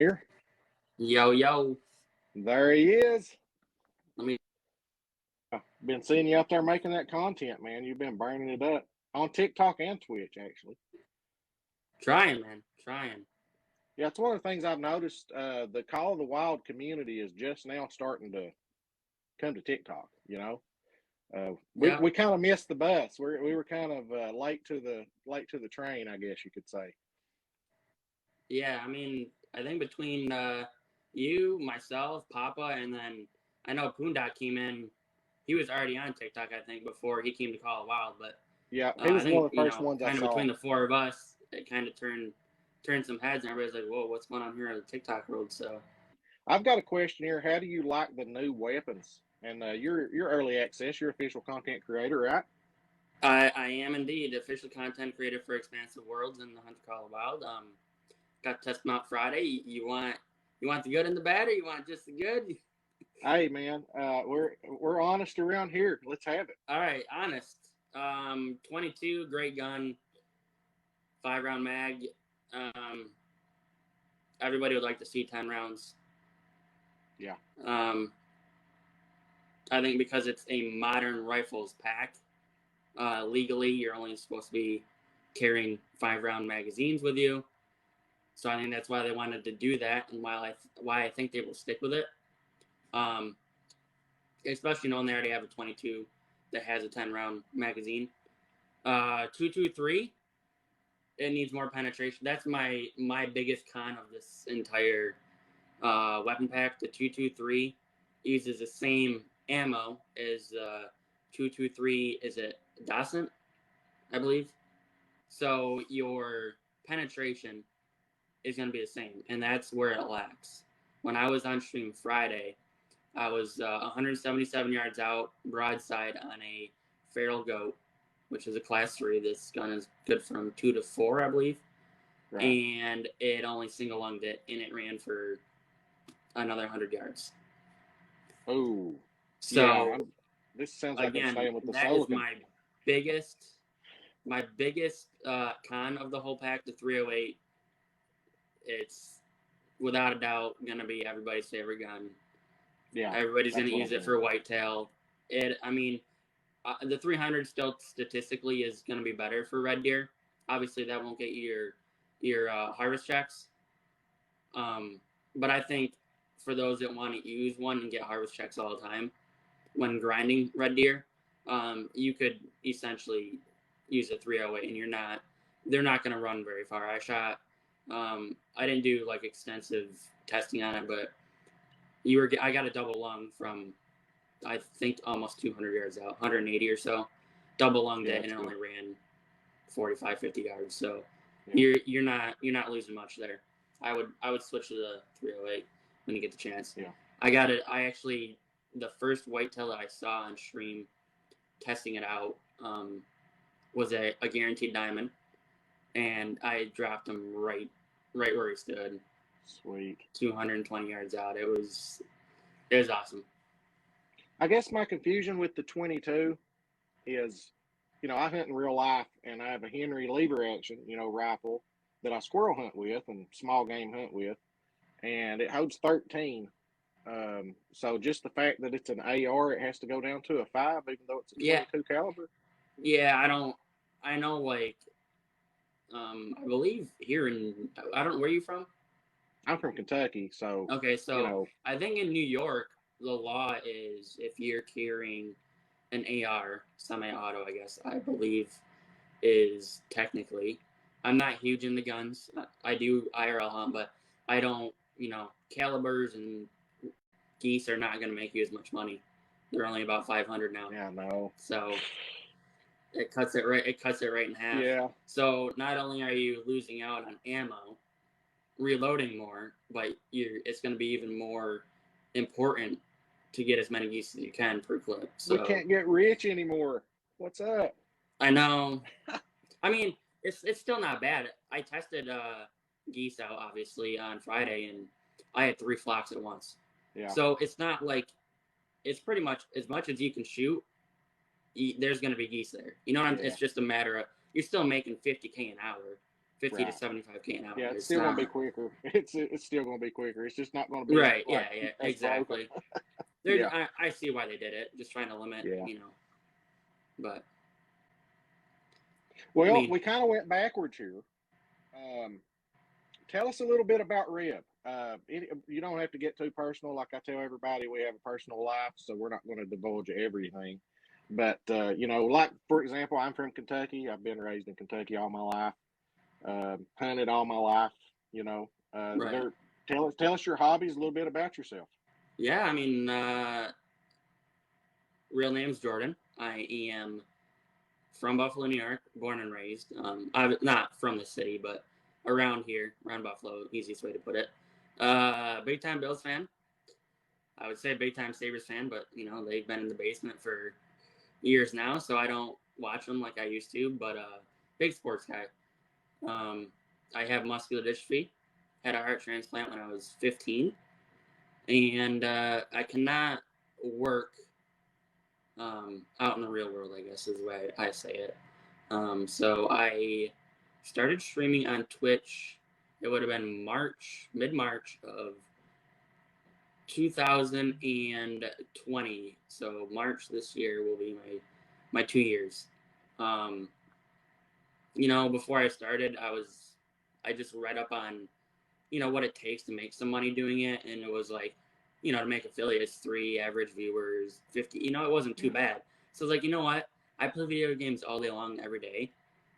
Here. Yo, yo. There he is. Let me. Been seeing you out there making that content, man. You've been burning it up on TikTok and Twitch, actually. Trying, man. Trying. Yeah, it's one of the things I've noticed. The Call of the Wild community is just now starting to come to TikTok. You know, we kind of missed the bus. We were kind of late to the train, I guess you could say. Yeah, I mean, I think between you, myself, Papa, and then I know Poondock came in. He was already on TikTok, I think, before he came to Call of the Wild. But yeah, he was one of the first ones I saw. Kind of between the four of us, it kind of turned some heads, and everybody's like, "Whoa, what's going on here on the TikTok world?" So, I've got a question here. How do you like the new weapons? And you're early access. You're official content creator, right? I am indeed official content creator for Expansive Worlds and the Hunt to Call of the Wild. Got to test them out Friday. You want the good and the bad, or you want just the good? Hey man, we're honest around here. Let's have it. All right, honest. 22, great gun, 5-round mag. Everybody would like to see 10 rounds. Yeah. I think because it's a modern rifles pack, legally you're only supposed to be carrying 5-round magazines with you. So I think that's why they wanted to do that, and why I think they will stick with it. Especially knowing they already have a 22 that has a 10-round magazine. 223, it needs more penetration. That's my biggest con of this entire weapon pack. The 223 uses the same ammo as 223. Is it Docent, I believe? So your penetration is going to be the same, and that's where it lacks. When I was on stream Friday, I was 177 yards out, broadside on a feral goat, which is a class 3. This gun is good from 2 to 4, I believe. Right. And it only single lunged it, and it ran for another 100 yards. Oh, so yeah, this sounds like I'm staying with the that Silicon. Is my biggest con of the whole pack, the 308. It's without a doubt going to be everybody's favorite gun. Yeah, everybody's going to use it for whitetail. The 300 still statistically is going to be better for red deer. Obviously, that won't get you your harvest checks. But I think for those that want to use one and get harvest checks all the time when grinding red deer, you could essentially use a 308, and they're not going to run very far. I didn't do like extensive testing on it, but I got a double lung from, I think, almost 200 yards out, 180 or so, double lunged it, and it only ran 45, 50 yards. So you're not losing much there. I would switch to the 308 when you get the chance. Yeah. I actually, the first whitetail that I saw on stream testing it out was a guaranteed diamond, and I dropped him right where he stood. Sweet. 220 yards out. It was awesome. I guess my confusion with the 22 is, I hunt in real life, and I have a Henry lever action, rifle that I squirrel hunt with and small game hunt with, and it holds 13. So just the fact that it's an AR, it has to go down to a 5, even though it's a 22 caliber. Yeah, I know, like, I believe here where are you from? I'm from Kentucky, so. Okay, so I think in New York, the law is if you're carrying an AR, semi-auto, I guess, I believe, is technically. I'm not huge into guns. I do IRL hunt, but I don't, calibers and geese are not going to make you as much money. They're only about 500 now. Yeah, no. So it cuts it right in half. Yeah. So not only are you losing out on ammo, reloading more, but it's going to be even more important to get as many geese as you can per clip. So we can't get rich anymore. What's up? I know. I mean, it's still not bad. I tested geese out obviously on Friday, and I had 3 flocks at once. Yeah. So it's not like, it's pretty much as you can shoot. There's going to be geese there. You know what I'm? Yeah. It's just a matter of, you're still making $50K an hour. 50 to 75K an hour. Yeah, it's It's still going not. to be quicker. It's still going to be quicker. It's just not going to be Right. like Yeah. exploding. Exactly. Yeah. I see why they did it. Just trying to limit, Yeah. But Well, we kind of went backwards here. Tell us a little bit about Reb. You don't have to get too personal. Like I tell everybody, we have a personal life, so we're not going to divulge everything. But like for example, I'm from Kentucky. I've been raised in Kentucky all my life. Hunted all my life. right. Tell us your hobbies, a little bit about yourself. Yeah. I mean, real name's Jordan. I am from Buffalo, New York, born and raised. I'm not from the city, but around here, around Buffalo, easiest way to put it. Big time Bills fan. I would say big time Sabres fan, but they've been in the basement for years now, so I don't watch them like I used to. But big sports guy. I have muscular dystrophy. Had a heart transplant when I was 15, and I cannot work out in the real world, I guess is the way I say it. So I started streaming on Twitch. It would have been mid-March of 2020. So March this year will be my 2 years. Before I started, I just read up on, what it takes to make some money doing it, and it was like, to make affiliates, 3 average viewers, 50. It wasn't too bad. So I was like, you know what? I play video games all day long, every day.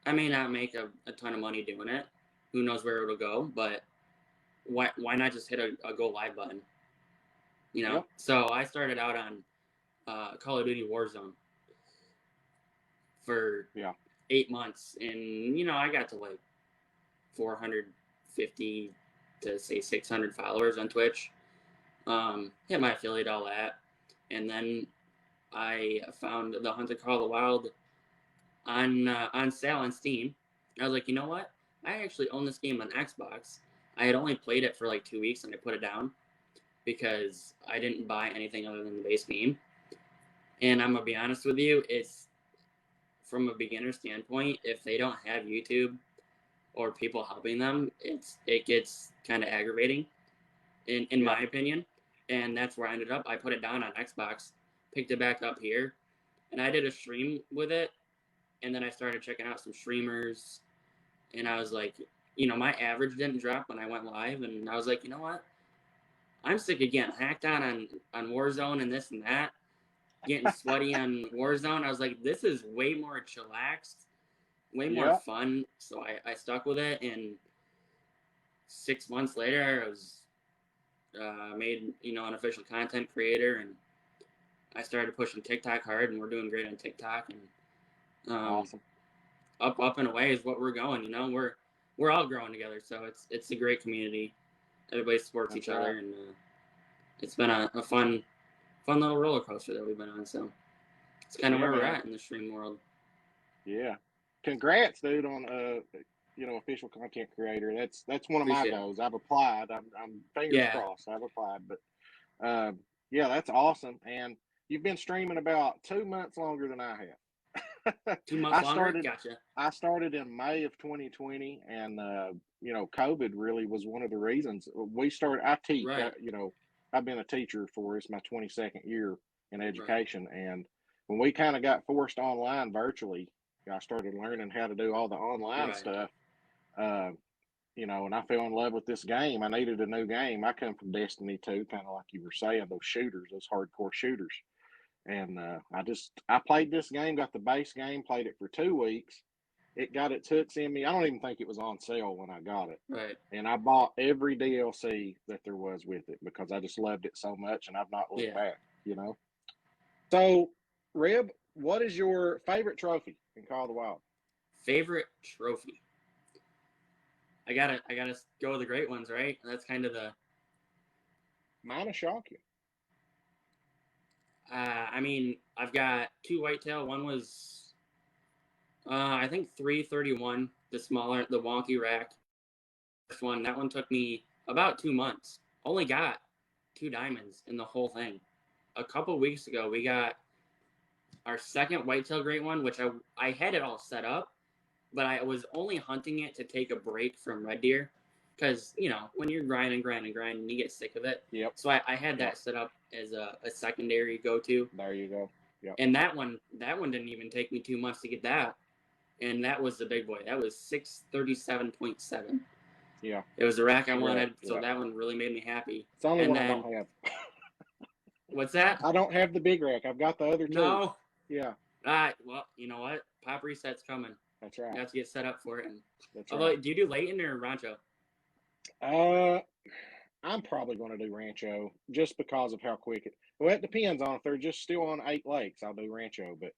I may not make a ton of money doing it. Who knows where it'll go? But why not just hit a go live button? Yep. So I started out on Call of Duty Warzone for 8 months, and I got to like 450 to say 600 followers on Twitch. Hit my affiliate, all that, and then I found the Hunt the Call of the Wild on sale on Steam. I was like, you know what? I actually own this game on Xbox. I had only played it for like 2 weeks, and I put it down because I didn't buy anything other than the base game. And I'm gonna be honest with you, it's from a beginner standpoint, if they don't have YouTube or people helping them, it gets kind of aggravating, in my opinion. And that's where I ended up. I put it down on Xbox, picked it back up here, and I did a stream with it. And then I started checking out some streamers, and I was like, my average didn't drop when I went live, and I was like, you know what? I'm sick of getting hacked on Warzone and this and that, getting sweaty on Warzone. I was like, this is way more chillaxed, way more fun. So I stuck with it, and 6 months later, I was made an official content creator, and I started pushing TikTok hard, and we're doing great on TikTok, and awesome. Up and away is what we're going. We're all growing together, so it's a great community. Everybody supports each other, and it's been a fun little roller coaster that we've been on. So it's kind of where we're at in the stream world. Yeah, congrats, dude, on official content creator. That's one of my goals. I've applied. I'm fingers crossed. I've applied, but that's awesome. And you've been streaming about 2 months longer than I have. 2 months longer? Gotcha. I started in May of 2020, and COVID really was one of the reasons we started. I teach. Right. I've been a teacher for it's my 22nd year in education, and when we kind of got forced online virtually, I started learning how to do all the online stuff. And I fell in love with this game. I needed a new game. I come from Destiny 2, kind of like you were saying, those shooters, those hardcore shooters. And I played this game, got the base game, played it for 2 weeks. It got its hooks in me. I don't even think it was on sale when I got it. Right. And I bought every DLC that there was with it because I just loved it so much, and I've not looked back, So, Reb, what is your favorite trophy in Call of the Wild? Favorite trophy? I gotta go with the great ones, right? That's kind of the. Mine will shock you. I mean, I've got 2 whitetail. One was, I think 331, the smaller, the wonky rack. First one, that one took me about 2 months. Only got 2 diamonds in the whole thing. A couple weeks ago, we got our second whitetail great one, which I had it all set up, but I was only hunting it to take a break from red deer, because when you're grinding, you get sick of it. Yep. So I had that set up as a secondary go-to. There you go. Yep. And that one didn't even take me 2 months to get that, and that was the big boy. That was 637.7. Yeah. It was the rack I wanted, so that one really made me happy. It's the only one I don't have. What's that? I don't have the big rack. I've got the other two. No. Yeah. All right. Well, you know what? Pop reset's coming. That's right. You have to get set up for it. Although, right. Do you do Layton or Rancho? I'm probably going to do Rancho just because of how quick it. Well, it depends on if they're just still on 8 lakes. I'll do Rancho, but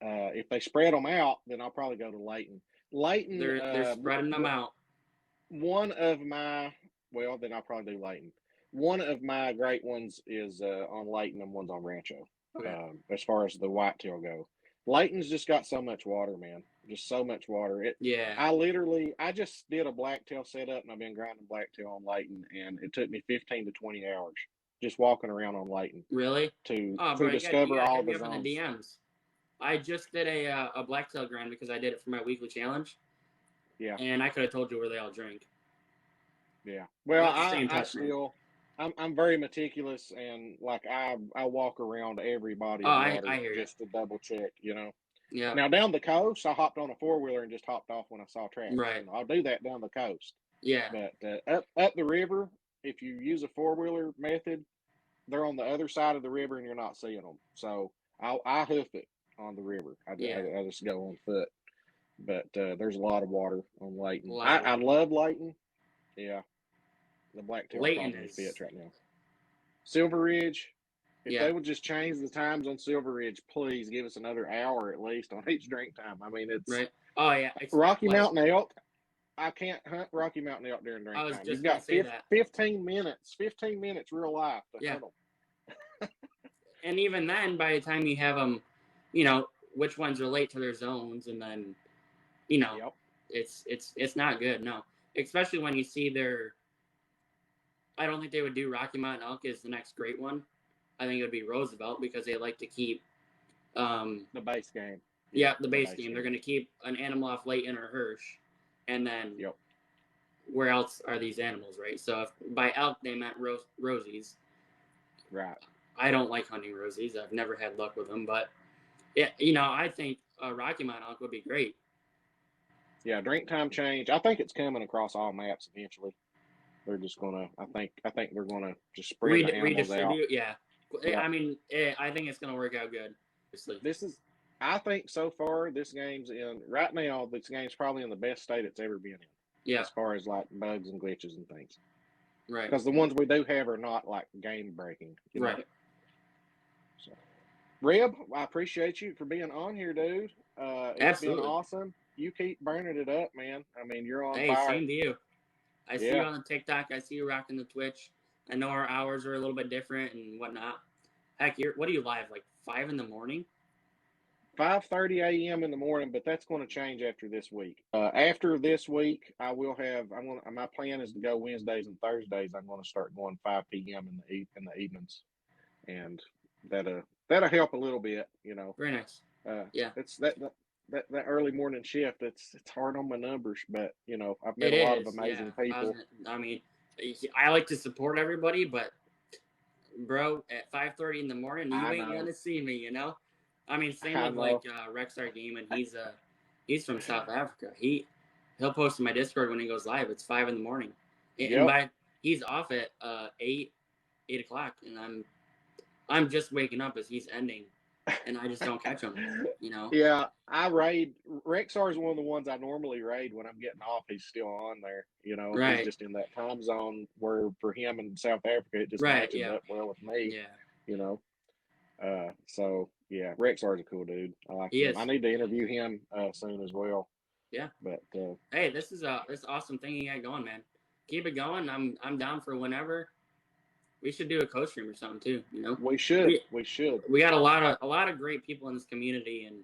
if they spread them out, then I'll probably go to Layton. Layton, they're spreading them out. Then I'll probably do Layton. One of my great ones is on Layton and one's on Rancho. Okay. As far as the whitetail go, Layton's just got so much water, man. Just so much water. I just did a blacktail setup, and I've been grinding blacktail on Layton, and it took me 15 to 20 hours just walking around on Layton. Really? To discover all the zones. In the DMs. I just did a blacktail grind because I did it for my weekly challenge. Yeah. And I could have told you where they all drink. Yeah. Well, I'm very meticulous, and like I walk around every body of water just to double check, Yeah. Now down the coast, I hopped on a 4-wheeler and just hopped off when I saw tracks. Right. I'll do that down the coast. Yeah. But up the river, if you use a 4-wheeler method, they're on the other side of the river and you're not seeing them. So I hoof it on the river. I just go on foot. But there's a lot of water on Layton. I love Layton. Yeah. The blacktail probably fits right now. Silver Ridge. If they would just change the times on Silver Ridge, please give us another hour at least on each drink time. I mean, it's right. Oh yeah. Rocky Mountain elk. I can't hunt Rocky Mountain elk during drink time. You've got 15 minutes. 15 minutes real life to hunt them. And even then, by the time you have them, which ones relate to their zones, and then, it's not good. No, especially when you see their. I don't think they would do Rocky Mountain elk as the next great one. I think it would be Roosevelt because they like to keep the base game. Yeah, the base game. They're going to keep an animal off Layton or Hirsch, and then where else are these animals, right? So if by elk they meant rosies, right? I don't like hunting rosies. I've never had luck with them, but I think Rocky Mountain elk would be great. Yeah, drink time change. I think it's coming across all maps eventually. They're just gonna. I think they're gonna just spread the animals out. Yeah. I mean, I think it's gonna work out good. Obviously. I think so far this game's right now. This game's probably in the best state it's ever been in. Yeah. As far as like bugs and glitches and things. Right. Because the ones we do have are not like game breaking. Right. So, Reb, I appreciate you for being on here, dude. It's been awesome. You keep burning it up, man. I mean, you're on fire. Hey, same to you. I see you on the TikTok. I see you rocking the Twitch. I know our hours are a little bit different and whatnot. Heck, what are you live, like 5 in the morning? 5:30 a.m. in the morning, but that's going to change after this week. After this week, I will have. My plan is to go Wednesdays and Thursdays. I'm going to start going 5 p.m. in the evenings, and that'll help a little bit, Very nice. Yeah, it's that early morning shift. It's hard on my numbers, but I've met a lot of amazing people. I like to support everybody, but bro, at 5:30 in the morning, you ain't gonna see me, I mean, same with Rexar Game, and he's from South Africa. He'll post in my Discord when he goes live. It's 5 in the morning, and he's off at 8 o'clock, and I'm just waking up as he's ending, and I just don't catch him. Yeah, I raid. Rexar is one of the ones I normally raid when I'm getting off. He's still on there. Right. He's just in that time zone where for him in South Africa it just matches up well with me. Yeah. So yeah, Rexar's a cool dude. I like him. I need to interview him soon as well. Yeah. But hey, this is awesome thing you got going, man. Keep it going. I'm down for whenever. We should do a co-stream or something too. We should. We should. We got a lot of great people in this community, and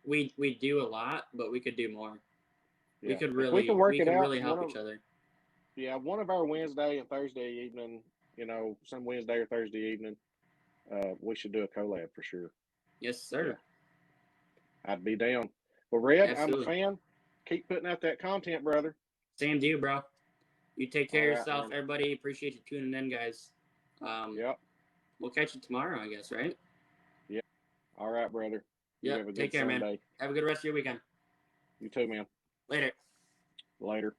we do a lot, but we could do more. Yeah. We can really help each other. Yeah, one of our Wednesday and Thursday evening, some Wednesday or Thursday evening, we should do a collab for sure. Yes, sir. Yeah. I'd be down. Well, Red, Absolutely. I'm a fan. Keep putting out that content, brother. Same to you, bro. You take care of All right, yourself, man. everybody. Appreciate you tuning in, guys. Yep. We'll catch you tomorrow, I guess, right? Yep. All right, brother. You Yep. have a Take good care, Sunday. man. Have a good rest of your weekend. You too, man. Later. Later.